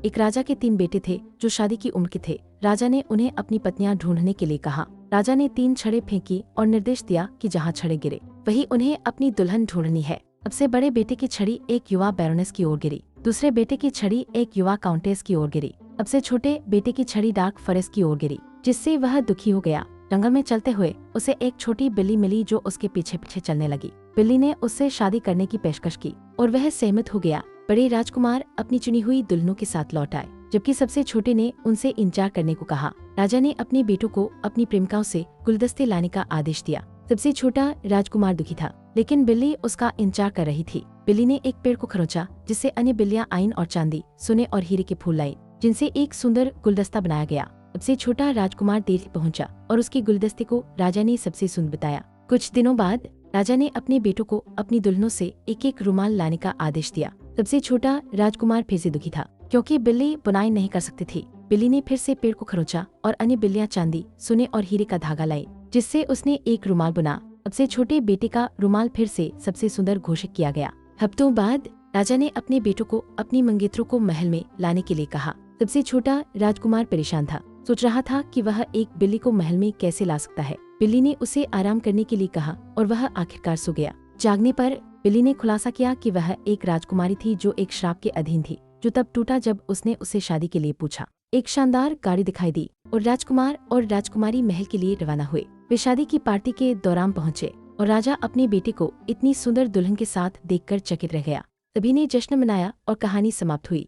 एक राजा के 3 बेटे थे जो शादी की उम्र के थे। राजा ने उन्हें अपनी पत्नियां ढूंढने के लिए कहा। राजा ने 3 छड़ें फेंकी और निर्देश दिया कि जहाँ छड़ें गिरे वही उन्हें अपनी दुल्हन ढूंढनी है। सबसे बड़े बेटे की छड़ी एक युवा बैरोनेस की ओर गिरी, दूसरे बेटे की छड़ी एक युवा काउंटेस की ओर गिरी, सबसे छोटे बेटे की छड़ी डार्क फॉरेस्ट की ओर गिरी, जिससे वह दुखी हो गया। जंगल में चलते हुए उसे एक छोटी बिल्ली मिली जो उसके पीछे पीछे चलने लगी। बिल्ली ने उससे शादी करने की पेशकश की और वह सहमत हो गया। बड़े राजकुमार अपनी चुनी हुई दुल्हनों के साथ लौट आए, जबकि सबसे छोटे ने उनसे इंतजार करने को कहा। राजा ने अपने बेटों को अपनी प्रेमिकाओं से गुलदस्ते लाने का आदेश दिया। सबसे छोटा राजकुमार दुखी था, लेकिन बिल्ली उसका इंतजार कर रही थी। बिल्ली ने एक पेड़ को खरोंचा, जिससे अन्य बिल्लियां आईन और चांदी, सोने और हीरे के फूल लाई, जिनसे एक सुंदर गुलदस्ता बनाया गया। सबसे छोटा राजकुमार देर से पहुंचा और उसके गुलदस्ते को राजा ने सबसे सुंदर बताया। कुछ दिनों बाद राजा ने अपने बेटों को अपनी दुल्हनों से एक एक रुमाल लाने का आदेश दिया। सबसे छोटा राजकुमार फिर से दुखी था, क्योंकि बिल्ली बुनाई नहीं कर सकती थी। बिल्ली ने फिर से पेड़ को खरोंचा और अन्य बिल्लियां चांदी, सोने और हीरे का धागा लाई, जिससे उसने एक रुमाल बुना। सबसे छोटे बेटे का रुमाल फिर से सबसे सुंदर घोषित किया गया। हफ्तों बाद राजा ने अपने बेटों को अपनी मंगेतरों को महल में लाने के लिए कहा। सबसे छोटा राजकुमार परेशान था, सोच रहा था कि वह एक बिल्ली को महल में कैसे ला सकता है। बिल्ली ने उसे आराम करने के लिए कहा और वह आखिरकार सो गया। जागने पर बिल्ली ने खुलासा किया कि वह एक राजकुमारी थी जो एक श्राप के अधीन थी, जो तब टूटा जब उसने उसे शादी के लिए पूछा। एक शानदार गाड़ी दिखाई दी और राजकुमार और राजकुमारी महल के लिए रवाना हुए। वे शादी की पार्टी के दौरान पहुंचे और राजा अपने बेटे को इतनी सुंदर दुल्हन के साथ देखकर चकित रह गया। सभी ने जश्न मनाया और कहानी समाप्त हुई।